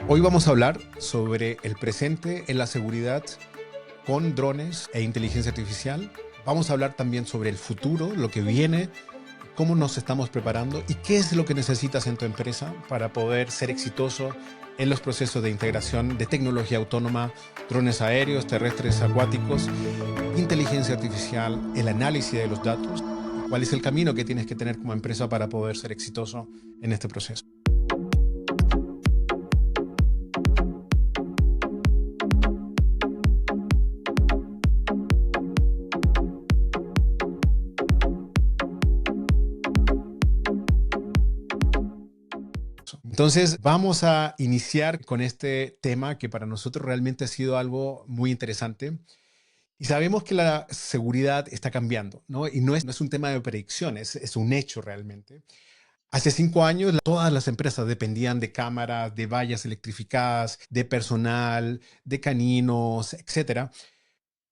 Hoy vamos a hablar sobre el presente en la seguridad con drones e inteligencia artificial. Vamos a hablar también sobre el futuro, lo que viene, cómo nos estamos preparando y qué es lo que necesitas en tu empresa para poder ser exitoso en los procesos de integración de tecnología autónoma, drones aéreos, terrestres, acuáticos, inteligencia artificial, el análisis de los datos. ¿Cuál es el camino que tienes que tener como empresa para poder ser exitoso en este proceso? Entonces, vamos a iniciar con este tema que para nosotros realmente ha sido algo muy interesante. Y sabemos que la seguridad está cambiando, ¿no? Y no es un tema de predicción, es un hecho realmente. Hace 5 años, todas las empresas dependían de cámaras, de vallas electrificadas, de personal, de caninos, etcétera.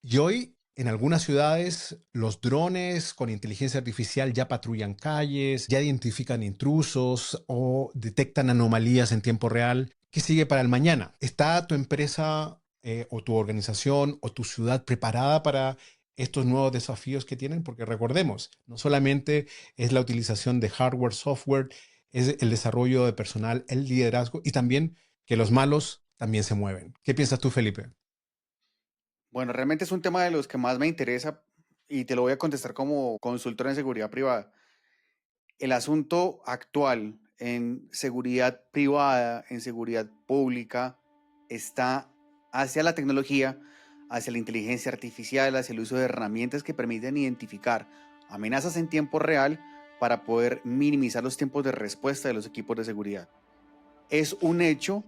Y hoy, en algunas ciudades, los drones con inteligencia artificial ya patrullan calles, ya identifican intrusos o detectan anomalías en tiempo real. ¿Qué sigue para el mañana? ¿Está tu empresa o tu organización o tu ciudad preparada para estos nuevos desafíos que tienen? Porque recordemos, no solamente es la utilización de hardware, software, es el desarrollo de personal, el liderazgo y también que los malos también se mueven. ¿Qué piensas tú, Felipe? Bueno, realmente es un tema de los que más me interesa y te lo voy a contestar como consultor en seguridad privada. El asunto actual en seguridad privada, en seguridad pública, está hacia la tecnología, hacia la inteligencia artificial, hacia el uso de herramientas que permiten identificar amenazas en tiempo real para poder minimizar los tiempos de respuesta de los equipos de seguridad. Es un hecho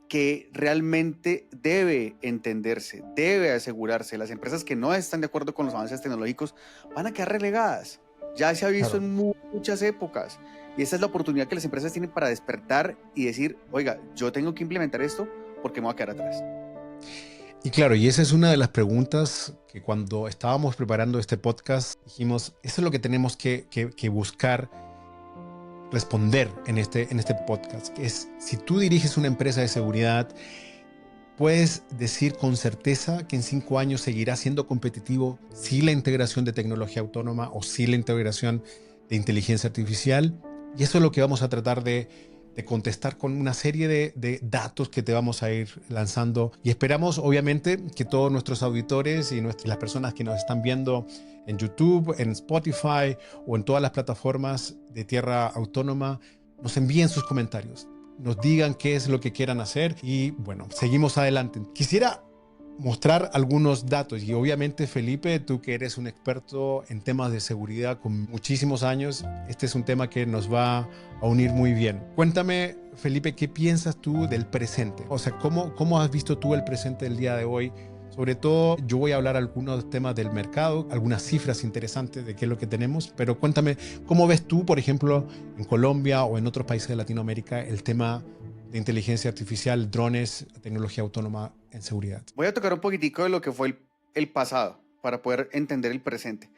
que realmente debe entenderse, debe asegurarse. Las empresas que no están de acuerdo con los avances tecnológicos van a quedar relegadas. Ya se ha visto Claro. en muchas épocas. Y esta es la oportunidad que las empresas tienen para despertar y decir, oiga, yo tengo que implementar esto porque me voy a quedar atrás. Y claro, y esa es una de las preguntas que cuando estábamos preparando este podcast dijimos, eso es lo que tenemos que buscar responder en este podcast, que es si tú diriges una empresa de seguridad, puedes decir con certeza que en 5 años seguirá siendo competitivo si la integración de tecnología autónoma o si la integración de inteligencia artificial. Y eso es lo que vamos a tratar de contestar con una serie de datos que te vamos a ir lanzando. Y esperamos, obviamente, que todos nuestros auditores y las personas que nos están viendo en YouTube, en Spotify o en todas las plataformas de Tierra Autónoma nos envíen sus comentarios, nos digan qué es lo que quieran hacer y bueno, seguimos adelante. Quisiera mostrar algunos datos y obviamente Felipe, tú que eres un experto en temas de seguridad con muchísimos años, este es un tema que nos va a unir muy bien. Cuéntame, Felipe, ¿qué piensas tú del presente? O sea, ¿cómo has visto tú el presente del día de hoy? Sobre todo, yo voy a hablar algunos temas del mercado, algunas cifras interesantes de qué es lo que tenemos, pero cuéntame, ¿cómo ves tú, por ejemplo, en Colombia o en otros países de Latinoamérica, el tema de inteligencia artificial, drones, tecnología autónoma en seguridad? Voy a tocar un poquitico de lo que fue el pasado para poder entender el presente.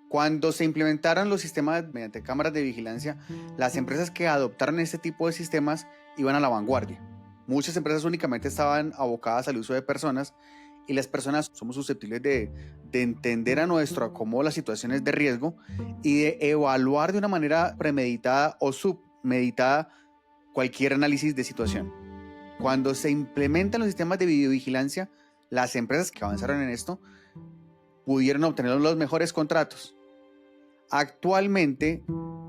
Cuando se implementaron los sistemas mediante cámaras de vigilancia, las empresas que adoptaron este tipo de sistemas iban a la vanguardia. Muchas empresas únicamente estaban abocadas al uso de personas y las personas somos susceptibles de entender a nuestro acomodo las situaciones de riesgo y de evaluar de una manera premeditada o submeditada cualquier análisis de situación. Cuando se implementan los sistemas de videovigilancia, las empresas que avanzaron en esto pudieron obtener los mejores contratos. Actualmente,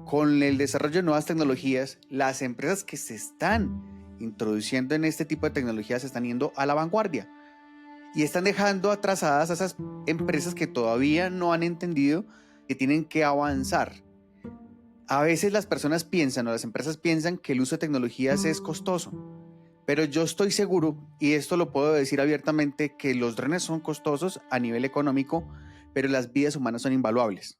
con el desarrollo de nuevas tecnologías, las empresas que se están introduciendo en este tipo de tecnologías se están yendo a la vanguardia y están dejando atrasadas a esas empresas que todavía no han entendido que tienen que avanzar. A veces las personas piensan o las empresas piensan que el uso de tecnologías es costoso, pero yo estoy seguro, y esto lo puedo decir abiertamente, que los drones son costosos a nivel económico, pero las vidas humanas son invaluables.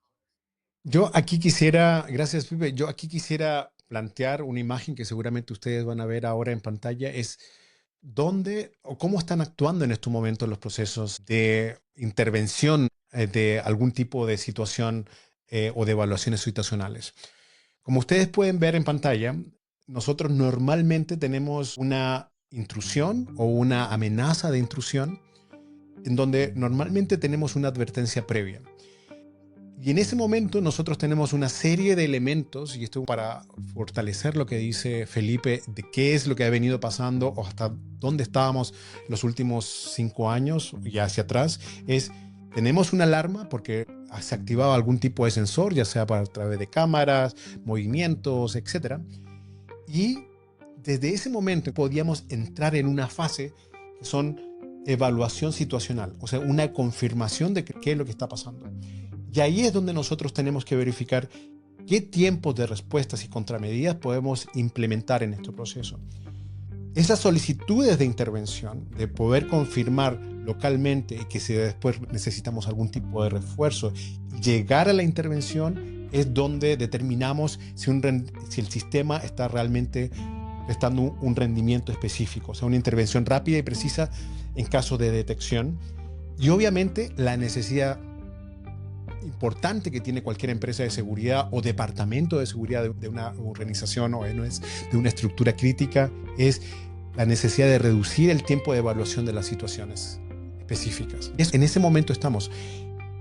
Yo aquí quisiera, gracias Pipe, yo aquí quisiera plantear una imagen que seguramente ustedes van a ver ahora en pantalla, es dónde o cómo están actuando en estos momentos los procesos de intervención de algún tipo de situación o de evaluaciones situacionales. Como ustedes pueden ver en pantalla, nosotros normalmente tenemos una intrusión o una amenaza de intrusión, en donde normalmente tenemos una advertencia previa. Y en ese momento nosotros tenemos una serie de elementos, y esto para fortalecer lo que dice Felipe, de qué es lo que ha venido pasando o hasta dónde estábamos los últimos 5 años y hacia atrás, tenemos una alarma porque se activaba algún tipo de sensor, ya sea a través de cámaras, movimientos, etc. Y desde ese momento podíamos entrar en una fase que son evaluación situacional, o sea, una confirmación de qué es lo que está pasando. Y ahí es donde nosotros tenemos que verificar qué tiempos de respuestas y contramedidas podemos implementar en nuestro proceso. Esas solicitudes de intervención, de poder confirmar localmente y que si después necesitamos algún tipo de refuerzo, llegar a la intervención, es donde determinamos si el sistema está realmente prestando un rendimiento específico, o sea, una intervención rápida y precisa en caso de detección. Y obviamente la necesidad importante que tiene cualquier empresa de seguridad o departamento de seguridad de una organización o de una estructura crítica es la necesidad de reducir el tiempo de evaluación de las situaciones específicas. En ese momento estamos.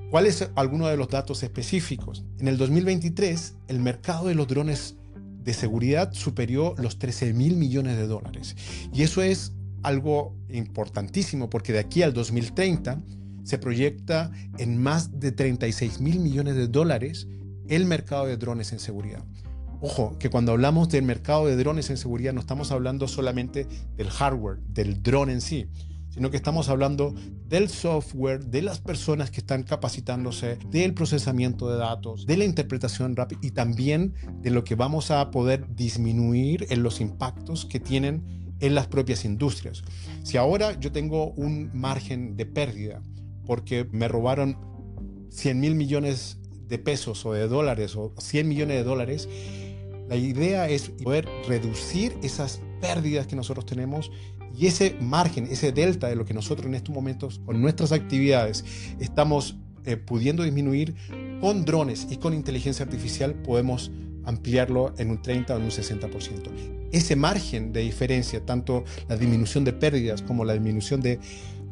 ¿Cuáles son algunos de los datos específicos? En el 2023, el mercado de los drones de seguridad superó los 13.000 millones de dólares. Y eso es algo importantísimo porque de aquí al 2030 se proyecta en más de 36.000 millones de dólares el mercado de drones en seguridad. Ojo, que cuando hablamos del mercado de drones en seguridad no estamos hablando solamente del hardware, del drone en sí, sino que estamos hablando del software, de las personas que están capacitándose, del procesamiento de datos, de la interpretación rápida y también de lo que vamos a poder disminuir en los impactos que tienen en las propias industrias. Si ahora yo tengo un margen de pérdida porque me robaron 100.000 millones de pesos o de dólares o 100 millones de dólares, la idea es poder reducir esas pérdidas que nosotros tenemos y ese margen, ese delta de lo que nosotros en estos momentos con nuestras actividades estamos pudiendo disminuir con drones y con inteligencia artificial podemos ampliarlo en un 30 o en un 60%. Ese margen de diferencia, tanto la disminución de pérdidas como la disminución de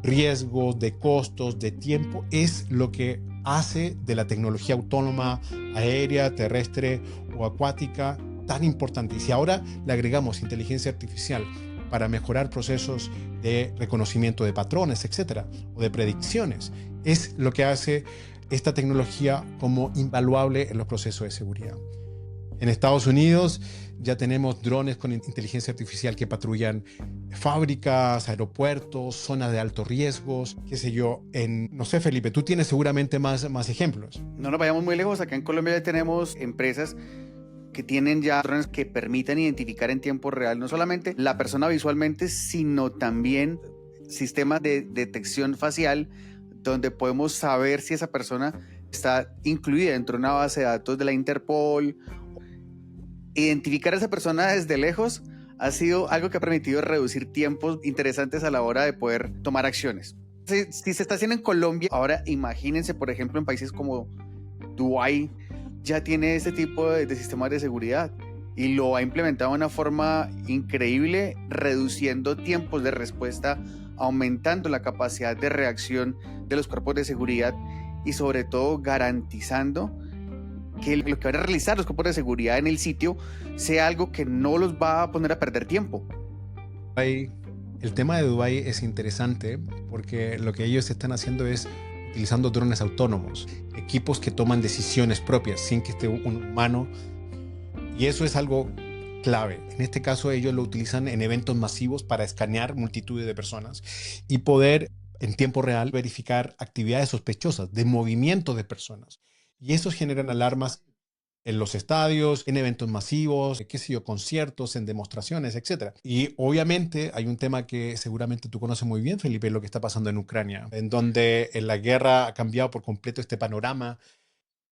riesgos, de costos, de tiempo, es lo que hace de la tecnología autónoma, aérea, terrestre o acuática tan importante. Y si ahora le agregamos inteligencia artificial para mejorar procesos de reconocimiento de patrones, etcétera, o de predicciones, es lo que hace esta tecnología como invaluable en los procesos de seguridad. En Estados Unidos ya tenemos drones con inteligencia artificial que patrullan fábricas, aeropuertos, zonas de alto riesgos, qué sé yo. No sé, Felipe, tú tienes seguramente más ejemplos. No nos vayamos muy lejos. Acá en Colombia ya tenemos empresas que tienen ya drones que permiten identificar en tiempo real no solamente la persona visualmente, sino también sistemas de detección facial donde podemos saber si esa persona está incluida dentro de una base de datos de la Interpol. Identificar a esa persona desde lejos ha sido algo que ha permitido reducir tiempos interesantes a la hora de poder tomar acciones. Si se está haciendo en Colombia, ahora imagínense, por ejemplo, en países como Dubái, ya tiene este tipo de sistemas de seguridad y lo ha implementado de una forma increíble, reduciendo tiempos de respuesta, aumentando la capacidad de reacción de los cuerpos de seguridad y sobre todo garantizando que lo que van a realizar los cuerpos de seguridad en el sitio sea algo que no los va a poner a perder tiempo. El tema de Dubái es interesante porque lo que ellos están haciendo es utilizando drones autónomos, equipos que toman decisiones propias sin que esté un humano, y eso es algo clave. En este caso ellos lo utilizan en eventos masivos para escanear multitudes de personas y poder en tiempo real verificar actividades sospechosas de movimiento de personas. Y esos generan alarmas en los estadios, en eventos masivos, qué sé yo, conciertos, en demostraciones, etc. Y obviamente hay un tema que seguramente tú conoces muy bien, Felipe, lo que está pasando en Ucrania, en donde la guerra ha cambiado por completo este panorama.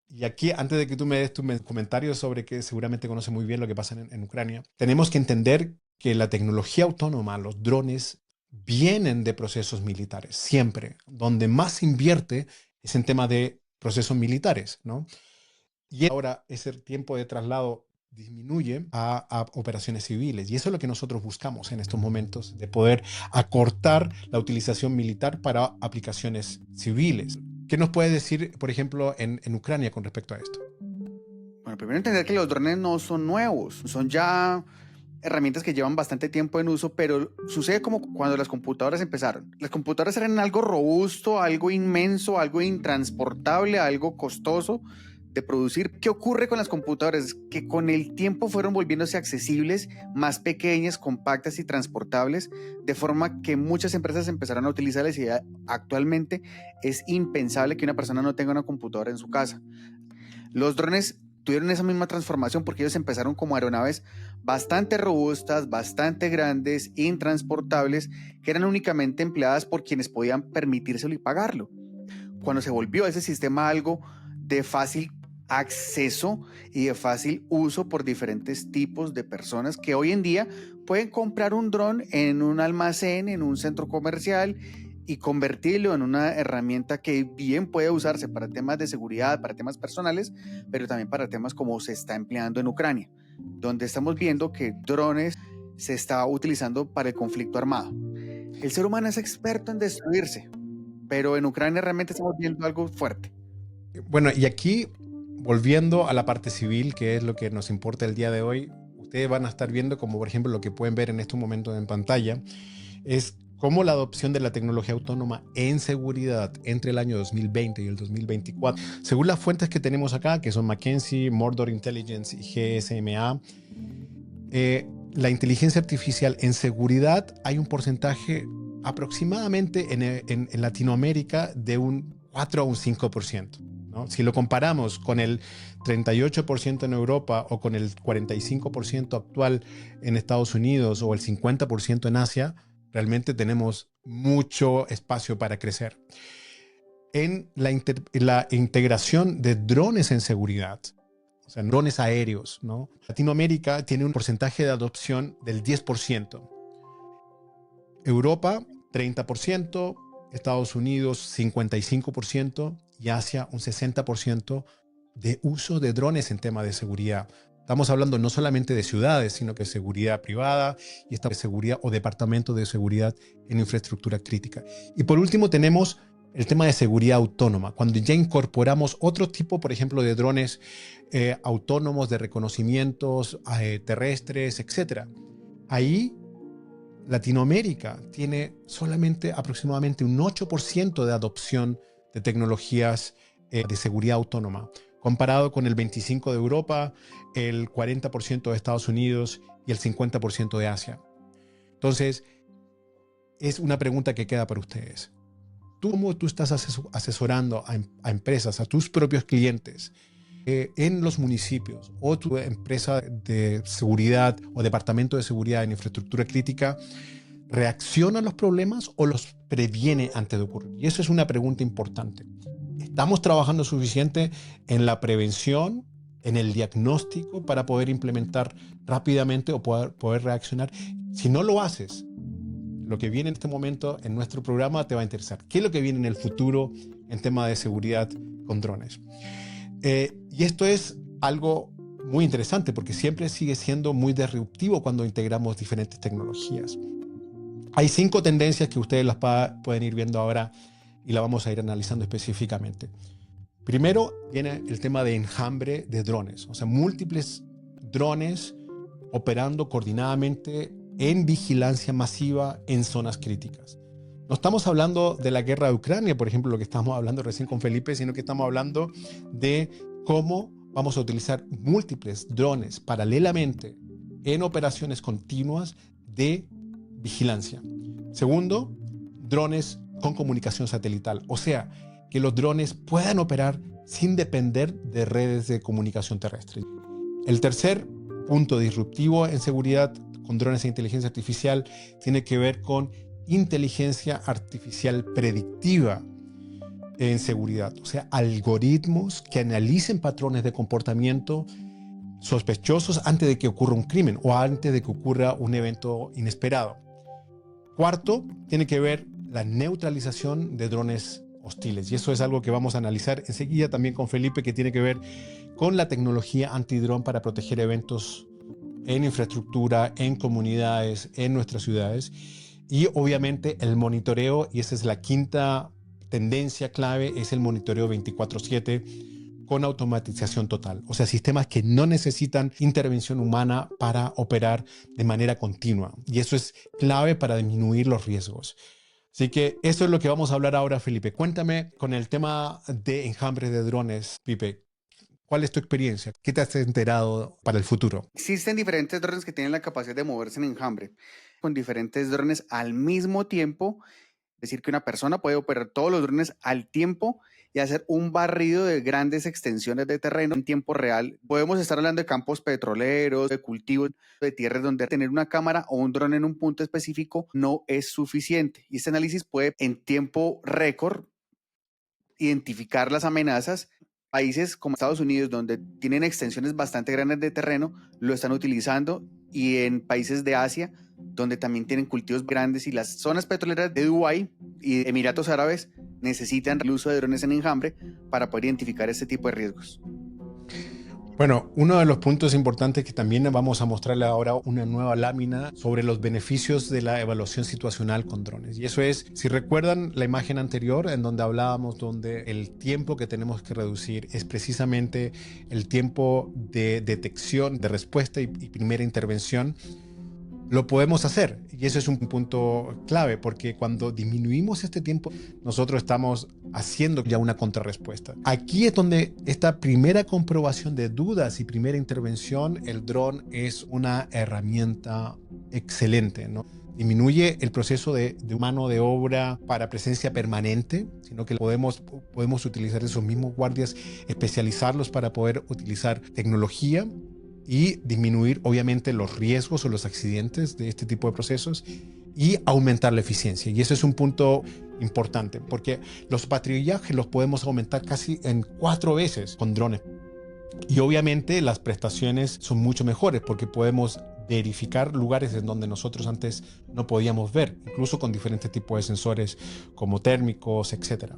Y aquí, antes de que tú me des tu comentario sobre que seguramente conoces muy bien lo que pasa en Ucrania, tenemos que entender que la tecnología autónoma, los drones, vienen de procesos militares, siempre. Donde más se invierte es en tema de procesos militares, ¿no? Y ahora ese tiempo de traslado disminuye a operaciones civiles. Y eso es lo que nosotros buscamos en estos momentos, de poder acortar la utilización militar para aplicaciones civiles. ¿Qué nos puede decir, por ejemplo, en Ucrania con respecto a esto? Bueno, primero entender que los drones no son nuevos, son ya herramientas que llevan bastante tiempo en uso, pero sucede como cuando las computadoras empezaron. Las computadoras eran algo robusto, algo inmenso, algo intransportable, algo costoso de producir. ¿Qué ocurre con las computadoras? Que con el tiempo fueron volviéndose accesibles, más pequeñas, compactas y transportables, de forma que muchas empresas empezaron a utilizarlas y actualmente es impensable que una persona no tenga una computadora en su casa. Los drones tuvieron esa misma transformación porque ellos empezaron como aeronaves bastante robustas, bastante grandes, intransportables, que eran únicamente empleadas por quienes podían permitírselo y pagarlo. Cuando se volvió ese sistema algo de fácil acceso y de fácil uso por diferentes tipos de personas que hoy en día pueden comprar un dron en un almacén, en un centro comercial y convertirlo en una herramienta que bien puede usarse para temas de seguridad, para temas personales, pero también para temas como se está empleando en Ucrania, donde estamos viendo que drones se está utilizando para el conflicto armado. El ser humano es experto en destruirse, pero en Ucrania realmente estamos viendo algo fuerte. Bueno, y aquí, volviendo a la parte civil, que es lo que nos importa el día de hoy, ustedes van a estar viendo, como por ejemplo lo que pueden ver en estos momentos en pantalla, es cómo la adopción de la tecnología autónoma en seguridad entre el año 2020 y el 2024, según las fuentes que tenemos acá, que son McKinsey, Mordor Intelligence y GSMA, la inteligencia artificial en seguridad hay un porcentaje aproximadamente en Latinoamérica de un 4 a un 5%. ¿no? Si lo comparamos con el 38% en Europa o con el 45% actual en Estados Unidos o el 50% en Asia, realmente tenemos mucho espacio para crecer. En la integración de drones en seguridad, o sea, drones aéreos, ¿no? Latinoamérica tiene un porcentaje de adopción del 10%. Europa, 30%, Estados Unidos, 55% y Asia, un 60% de uso de drones en tema de seguridad. Estamos hablando no solamente de ciudades, sino que de seguridad privada y esta seguridad o departamento de seguridad en infraestructura crítica. Y por último tenemos el tema de seguridad autónoma, cuando ya incorporamos otro tipo, por ejemplo, de drones autónomos de reconocimientos terrestres, etc. Ahí Latinoamérica tiene solamente aproximadamente un 8% de adopción de tecnologías de seguridad autónoma, comparado con el 25% de Europa, el 40% de Estados Unidos y el 50% de Asia. Entonces, es una pregunta que queda para ustedes. ¿Cómo tú estás asesorando a empresas, a tus propios clientes en los municipios o tu empresa de seguridad o departamento de seguridad en infraestructura crítica? ¿Reacciona a los problemas o los previene antes de ocurrir? Y eso es una pregunta importante. ¿Estamos trabajando suficiente en la prevención, en el diagnóstico para poder implementar rápidamente o poder reaccionar? Si no lo haces, lo que viene en este momento en nuestro programa te va a interesar. ¿Qué es lo que viene en el futuro en tema de seguridad con drones? Y esto es algo muy interesante porque siempre sigue siendo muy disruptivo cuando integramos diferentes tecnologías. Hay 5 tendencias que ustedes las pueden ir viendo ahora y la vamos a ir analizando específicamente. Primero viene el tema de enjambre de drones, o sea, múltiples drones operando coordinadamente en vigilancia masiva en zonas críticas. No estamos hablando de la guerra de Ucrania, por ejemplo, lo que estamos hablando recién con Felipe, sino que estamos hablando de cómo vamos a utilizar múltiples drones paralelamente en operaciones continuas de vigilancia. Segundo, drones con comunicación satelital, o sea, que los drones puedan operar sin depender de redes de comunicación terrestre. El tercer punto disruptivo en seguridad con drones e inteligencia artificial tiene que ver con inteligencia artificial predictiva en seguridad, o sea, algoritmos que analicen patrones de comportamiento sospechosos antes de que ocurra un crimen o antes de que ocurra un evento inesperado. Cuarto, tiene que ver la neutralización de drones hostiles. Y eso es algo que vamos a analizar enseguida también con Felipe, que tiene que ver con la tecnología antidrón para proteger eventos en infraestructura, en comunidades, en nuestras ciudades. Y obviamente el monitoreo, y esa es la quinta tendencia clave, es el monitoreo 24/7 con automatización total. O sea, sistemas que no necesitan intervención humana para operar de manera continua. Y eso es clave para disminuir los riesgos. Así que eso es lo que vamos a hablar ahora, Felipe. Cuéntame con el tema de enjambres de drones, Pipe. ¿Cuál es tu experiencia? ¿Qué te has enterado para el futuro? Existen diferentes drones que tienen la capacidad de moverse en enjambre, con diferentes drones al mismo tiempo. Es decir, que una persona puede operar todos los drones al tiempo y hacer un barrido de grandes extensiones de terreno en tiempo real. Podemos estar hablando de campos petroleros, de cultivos, de tierras donde tener una cámara o un dron en un punto específico no es suficiente. Y este análisis puede en tiempo récord identificar las amenazas. Países como Estados Unidos, donde tienen extensiones bastante grandes de terreno, lo están utilizando, y en países de Asia, donde también tienen cultivos grandes, y las zonas petroleras de Dubái y Emiratos Árabes necesitan el uso de drones en enjambre para poder identificar este tipo de riesgos. Bueno, uno de los puntos importantes que también vamos a mostrarle ahora una nueva lámina sobre los beneficios de la evaluación situacional con drones. Y eso es, si recuerdan la imagen anterior en donde hablábamos, donde el tiempo que tenemos que reducir es precisamente el tiempo de detección, de respuesta y primera intervención. Lo podemos hacer, y eso es un punto clave, porque cuando disminuimos este tiempo, nosotros estamos haciendo ya una contrarrespuesta. Aquí es donde esta primera comprobación de dudas y primera intervención, el dron es una herramienta excelente, ¿no? Disminuye el proceso de mano de obra para presencia permanente, sino que podemos utilizar esos mismos guardias, especializarlos para poder utilizar tecnología y disminuir obviamente los riesgos o los accidentes de este tipo de procesos y aumentar la eficiencia. Y eso es un punto importante, porque los patrullajes los podemos aumentar casi en 4 veces con drones. Y obviamente las prestaciones son mucho mejores porque podemos verificar lugares en donde nosotros antes no podíamos ver, incluso con diferentes tipos de sensores como térmicos, etc.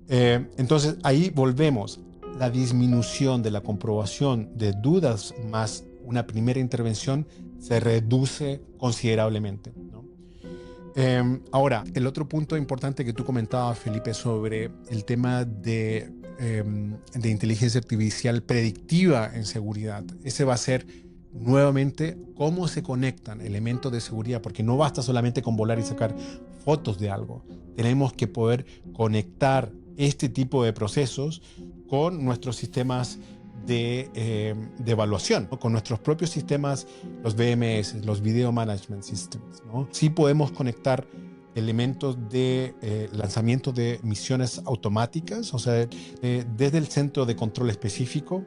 Entonces ahí volvemos. La disminución de la comprobación de dudas más una primera intervención se reduce considerablemente, ¿no? Ahora, el otro punto importante que tú comentabas, Felipe, sobre el tema de inteligencia artificial predictiva en seguridad. Ese va a ser nuevamente cómo se conectan elementos de seguridad, porque no basta solamente con volar y sacar fotos de algo. Tenemos que poder conectar este tipo de procesos con nuestros sistemas de evaluación, ¿no? Con nuestros propios sistemas, los VMS, los Video Management Systems, ¿no? Sí podemos conectar elementos de lanzamiento de misiones automáticas, o sea, desde el centro de control específico,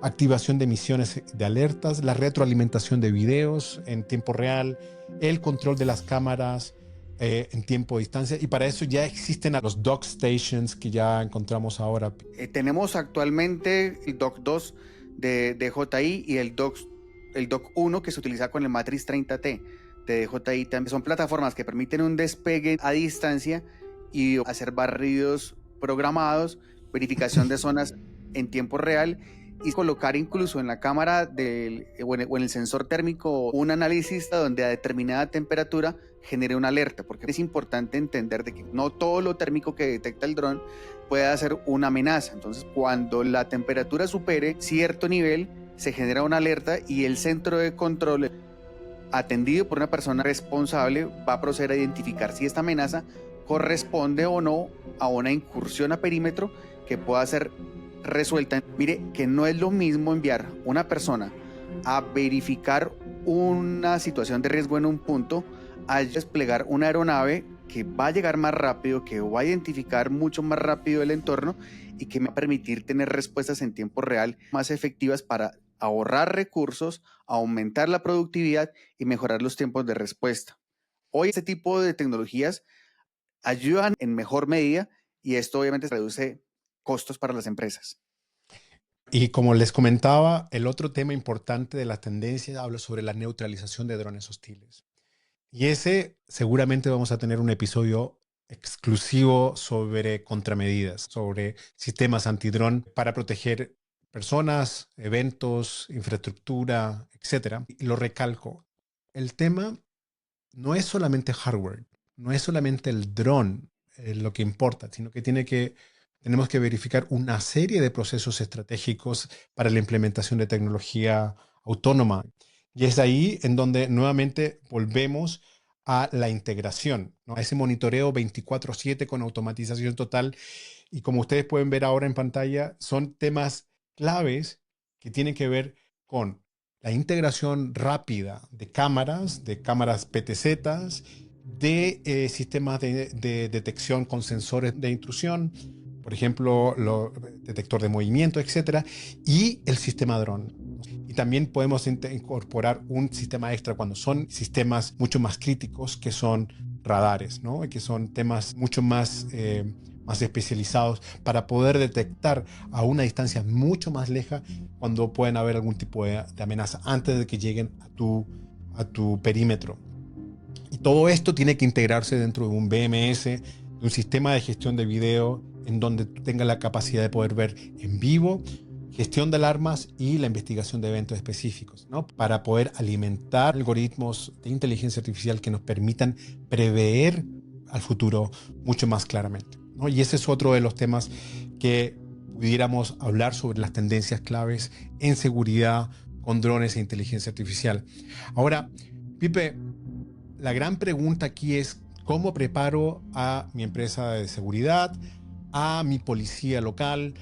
activación de misiones de alertas, la retroalimentación de videos en tiempo real, el control de las cámaras en tiempo de distancia, y para eso ya existen los dock stations que ya encontramos ahora. Tenemos actualmente el Dock 2 de DJI y el Dock 1 que se utiliza con el Matrix 30T de DJI. También son plataformas que permiten un despegue a distancia y hacer barridos programados, verificación de zonas en tiempo real, y colocar incluso en la cámara o en el sensor térmico un análisis donde a determinada temperatura genere una alerta, porque es importante entender de que no todo lo térmico que detecta el dron puede ser una amenaza. Entonces, cuando la temperatura supere cierto nivel, se genera una alerta y el centro de control, atendido por una persona responsable, va a proceder a identificar si esta amenaza corresponde o no a una incursión a perímetro que pueda ser resuelta. Mire que no es lo mismo enviar una persona a verificar una situación de riesgo en un punto a desplegar una aeronave que va a llegar más rápido, que va a identificar mucho más rápido el entorno y que me va a permitir tener respuestas en tiempo real más efectivas para ahorrar recursos, aumentar la productividad y mejorar los tiempos de respuesta. Hoy este tipo de tecnologías ayudan en mejor medida, y esto obviamente reduce costos para las empresas. Y como les comentaba, el otro tema importante de las tendencias habla sobre la neutralización de drones hostiles. Y ese seguramente vamos a tener un episodio exclusivo sobre contramedidas, sobre sistemas antidrón para proteger personas, eventos, infraestructura, etcétera. Y lo recalco, el tema no es solamente hardware, no es solamente el dron lo que importa, sino que tenemos que verificar una serie de procesos estratégicos para la implementación de tecnología autónoma. Y es ahí en donde nuevamente volvemos a la integración, ¿no? A ese monitoreo 24/7 con automatización total. Y como ustedes pueden ver ahora en pantalla, son temas claves que tienen que ver con la integración rápida de cámaras PTZ, de sistemas de detección con sensores de intrusión, por ejemplo, detector de movimiento, etcétera, y el sistema dron. Y también podemos incorporar un sistema extra cuando son sistemas mucho más críticos, que son radares, ¿no? Que son temas mucho más especializados para poder detectar a una distancia mucho más lejos cuando pueden haber algún tipo de amenaza antes de que lleguen a tu perímetro. Y todo esto tiene que integrarse dentro de un BMS, de un sistema de gestión de video en donde tú tengas la capacidad de poder ver en vivo, gestión de alarmas y la investigación de eventos específicos, ¿no? Para poder alimentar algoritmos de inteligencia artificial que nos permitan prever al futuro mucho más claramente, ¿no? Y ese es otro de los temas que pudiéramos hablar sobre las tendencias claves en seguridad con drones e inteligencia artificial. Ahora, Pipe, la gran pregunta aquí es cómo preparo a mi empresa de seguridad, a mi policía local,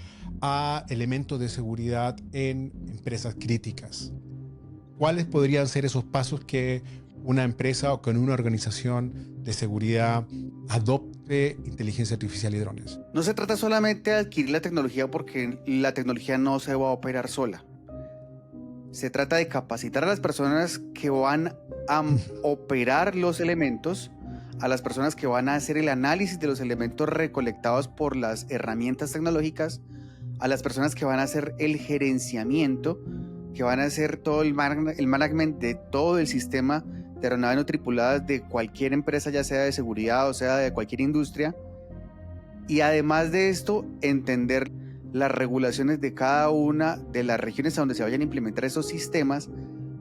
a elementos de seguridad en empresas críticas. ¿Cuáles podrían ser esos pasos que una empresa o con una organización de seguridad adopte inteligencia artificial y drones? No se trata solamente de adquirir la tecnología porque la tecnología no se va a operar sola. Se trata de capacitar a las personas que van a operar los elementos, a las personas que van a hacer el análisis de los elementos recolectados por las herramientas tecnológicas, a las personas que van a hacer el gerenciamiento, que van a hacer todo el management de todo el sistema de aeronaves no tripuladas de cualquier empresa, ya sea de seguridad o sea de cualquier industria. Y además de esto, entender las regulaciones de cada una de las regiones a donde se vayan a implementar esos sistemas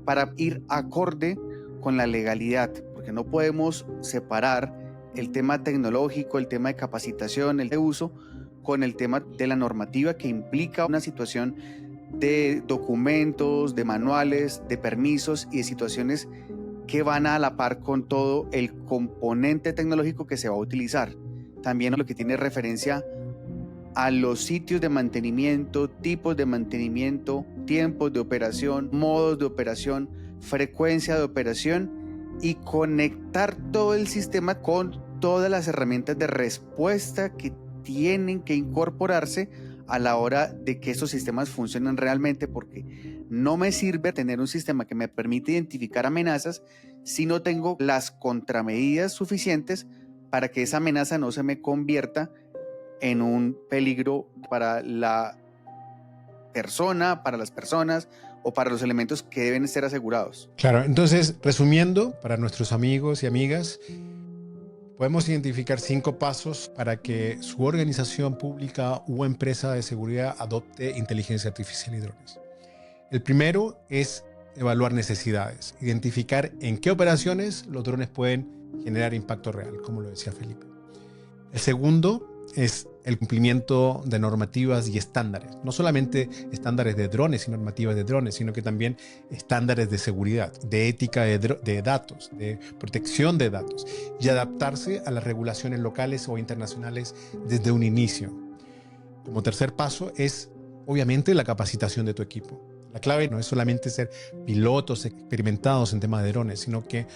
para ir acorde con la legalidad, porque no podemos separar el tema tecnológico, el tema de capacitación, el de uso, con el tema de la normativa que implica una situación de documentos, de manuales, de permisos y de situaciones que van a la par con todo el componente tecnológico que se va a utilizar. También lo que tiene referencia a los sitios de mantenimiento, tipos de mantenimiento, tiempos de operación, modos de operación, frecuencia de operación y conectar todo el sistema con todas las herramientas de respuesta que tienen que incorporarse a la hora de que esos sistemas funcionen realmente, porque no me sirve tener un sistema que me permite identificar amenazas si no tengo las contramedidas suficientes para que esa amenaza no se me convierta en un peligro para la persona, para las personas o para los elementos que deben ser asegurados. Claro, entonces, resumiendo, para nuestros amigos y amigas, podemos identificar 5 pasos para que su organización pública u empresa de seguridad adopte inteligencia artificial y drones. El primero es evaluar necesidades, identificar en qué operaciones los drones pueden generar impacto real, como lo decía Felipe. El segundo es el cumplimiento de normativas y estándares, no solamente estándares de drones y normativas de drones, sino que también estándares de seguridad, de ética de datos, de protección de datos y adaptarse a las regulaciones locales o internacionales desde un inicio. Como tercer paso es obviamente la capacitación de tu equipo. La clave no es solamente ser pilotos experimentados en temas de drones, sino que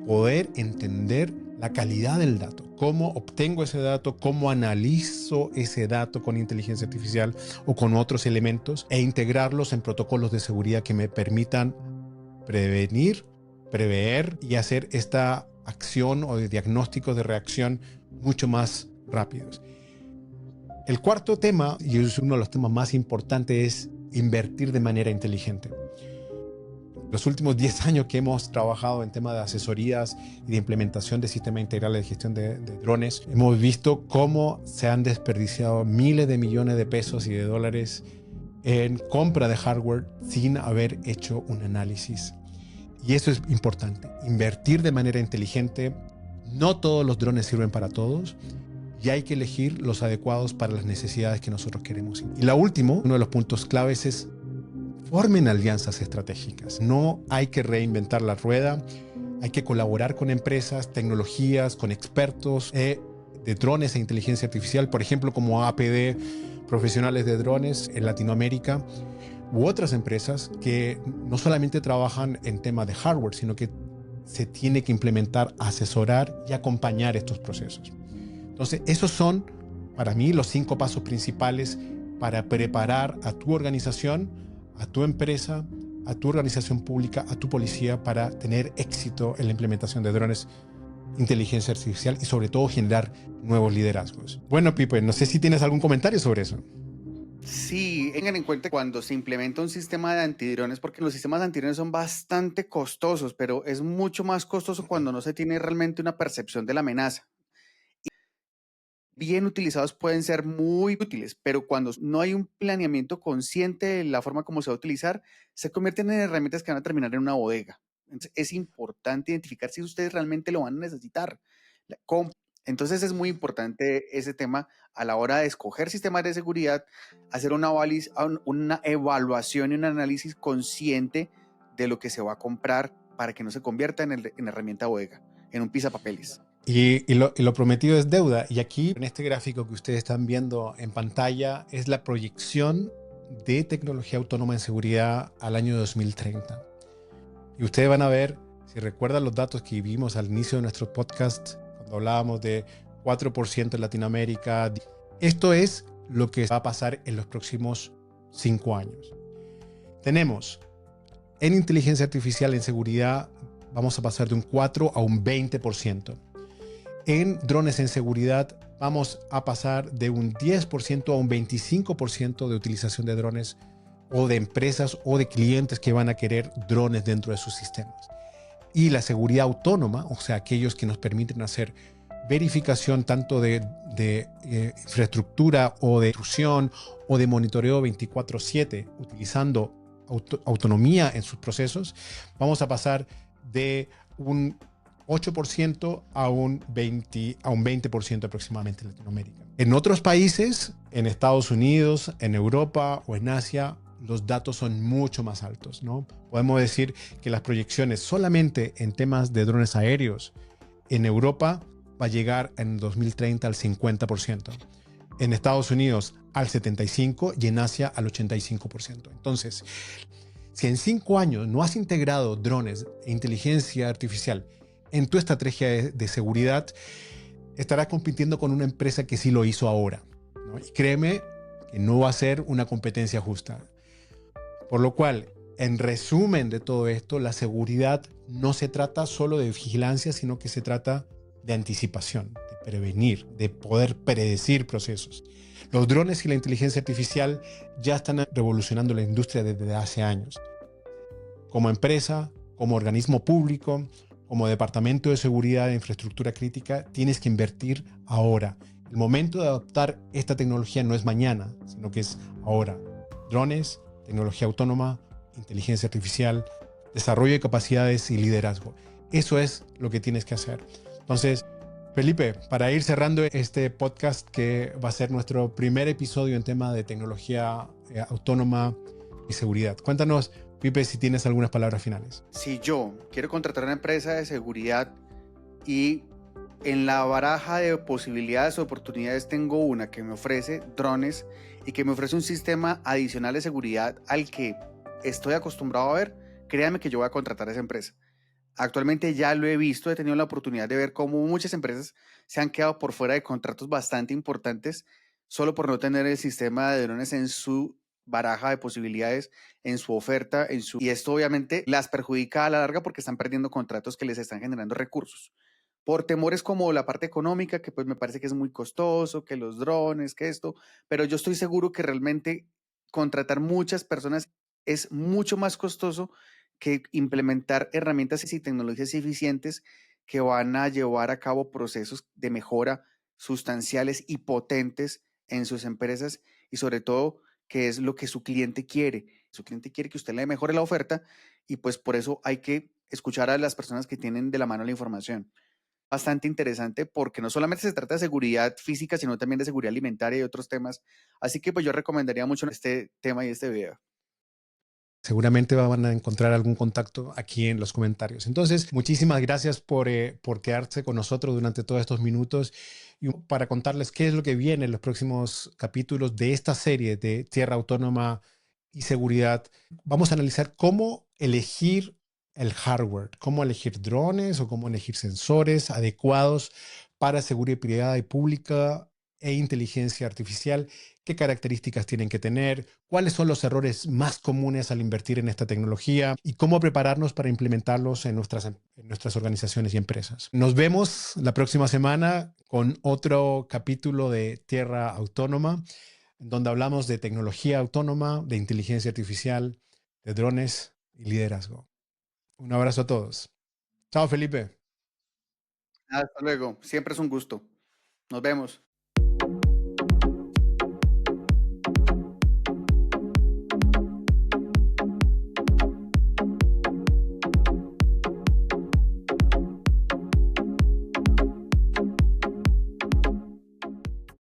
poder entender la calidad del dato, cómo obtengo ese dato, cómo analizo ese dato con inteligencia artificial o con otros elementos e integrarlos en protocolos de seguridad que me permitan prevenir, prever y hacer esta acción o de diagnóstico de reacción mucho más rápidos. El cuarto tema, y es uno de los temas más importantes, es invertir de manera inteligente. Los últimos 10 años que hemos trabajado en temas de asesorías y de implementación de sistemas integrales de gestión de drones, hemos visto cómo se han desperdiciado miles de millones de pesos y de dólares en compra de hardware sin haber hecho un análisis. Y eso es importante, invertir de manera inteligente. No todos los drones sirven para todos y hay que elegir los adecuados para las necesidades que nosotros queremos. Y la última, uno de los puntos claves es formen alianzas estratégicas. No hay que reinventar la rueda, hay que colaborar con empresas, tecnologías, con expertos de drones e inteligencia artificial, por ejemplo, como APD, profesionales de drones en Latinoamérica, u otras empresas que no solamente trabajan en temas de hardware, sino que se tiene que implementar, asesorar y acompañar estos procesos. Entonces, esos son, para mí, los 5 pasos principales para preparar a tu organización, a tu empresa, a tu organización pública, a tu policía para tener éxito en la implementación de drones, inteligencia artificial y sobre todo generar nuevos liderazgos. Bueno, Pipe, no sé si tienes algún comentario sobre eso. Sí, tengan en cuenta cuando se implementa un sistema de antidrones, porque los sistemas de antidrones son bastante costosos, pero es mucho más costoso cuando no se tiene realmente una percepción de la amenaza. Bien utilizados pueden ser muy útiles, pero cuando no hay un planeamiento consciente de la forma como se va a utilizar, se convierten en herramientas que van a terminar en una bodega. Entonces, es importante identificar si ustedes realmente lo van a necesitar. La comp- Entonces es muy importante ese tema a la hora de escoger sistemas de seguridad, hacer una evaluación y un análisis consciente de lo que se va a comprar para que no se convierta en herramienta bodega, en un pisapapeles. Y lo prometido es deuda. Y aquí, en este gráfico que ustedes están viendo en pantalla, es la proyección de tecnología autónoma en seguridad al año 2030. Y ustedes van a ver, si recuerdan los datos que vimos al inicio de nuestro podcast, cuando hablábamos de 4% en Latinoamérica, esto es lo que va a pasar en los próximos 5 años. Tenemos en inteligencia artificial, en seguridad, vamos a pasar de un 4 a un 20%. En drones en seguridad vamos a pasar de un 10% a un 25% de utilización de drones o de empresas o de clientes que van a querer drones dentro de sus sistemas. Y la seguridad autónoma, o sea, aquellos que nos permiten hacer verificación tanto de infraestructura o de intrusión o de monitoreo 24/7 utilizando autonomía en sus procesos, vamos a pasar de un 8% a un 20% aproximadamente en Latinoamérica. En otros países, en Estados Unidos, en Europa o en Asia, los datos son mucho más altos, ¿no? Podemos decir que las proyecciones solamente en temas de drones aéreos en Europa va a llegar en 2030 al 50%, en Estados Unidos al 75% y en Asia al 85%. Entonces, si en 5 años no has integrado drones e inteligencia artificial en tu estrategia de seguridad, estarás compitiendo con una empresa que sí lo hizo ahora, ¿no? Y créeme que no va a ser una competencia justa. Por lo cual, en resumen de todo esto, la seguridad no se trata solo de vigilancia, sino que se trata de anticipación, de prevenir, de poder predecir procesos. Los drones y la inteligencia artificial ya están revolucionando la industria desde hace años. Como empresa, como organismo público, como departamento de seguridad e infraestructura crítica, tienes que invertir ahora. El momento de adoptar esta tecnología no es mañana, sino que es ahora. Drones, tecnología autónoma, inteligencia artificial, desarrollo de capacidades y liderazgo. Eso es lo que tienes que hacer. Entonces, Felipe, para ir cerrando este podcast que va a ser nuestro primer episodio en tema de tecnología autónoma y seguridad, cuéntanos, Pipe, si tienes algunas palabras finales. Si yo quiero contratar una empresa de seguridad y en la baraja de posibilidades o oportunidades tengo una que me ofrece drones y que me ofrece un sistema adicional de seguridad al que estoy acostumbrado a ver, créanme que yo voy a contratar a esa empresa. Actualmente ya lo he visto, he tenido la oportunidad de ver cómo muchas empresas se han quedado por fuera de contratos bastante importantes solo por no tener el sistema de drones en su baraja de posibilidades, en su oferta, y esto obviamente las perjudica a la larga porque están perdiendo contratos que les están generando recursos. Por temores como la parte económica, que pues me parece que es muy costoso, que los drones, que esto, pero yo estoy seguro que realmente contratar muchas personas es mucho más costoso que implementar herramientas y tecnologías eficientes que van a llevar a cabo procesos de mejora sustanciales y potentes en sus empresas y sobre todo que es lo que su cliente quiere. Su cliente quiere que usted le mejore la oferta y pues por eso hay que escuchar a las personas que tienen de la mano la información. Bastante interesante porque no solamente se trata de seguridad física, sino también de seguridad alimentaria y otros temas. Así que pues yo recomendaría mucho este tema y este video. Seguramente van a encontrar algún contacto aquí en los comentarios. Entonces, muchísimas gracias por quedarse con nosotros durante todos estos minutos y para contarles qué es lo que viene en los próximos capítulos de esta serie de Tierra Autónoma y Seguridad. Vamos a analizar cómo elegir el hardware, cómo elegir drones o cómo elegir sensores adecuados para seguridad privada y pública e inteligencia artificial, qué características tienen que tener, cuáles son los errores más comunes al invertir en esta tecnología y cómo prepararnos para implementarlos en nuestras organizaciones y empresas. Nos vemos la próxima semana con otro capítulo de Tierra Autónoma, en donde hablamos de tecnología autónoma, de inteligencia artificial, de drones y liderazgo. Un abrazo a todos. Chao, Felipe. Hasta luego. Siempre es un gusto. Nos vemos.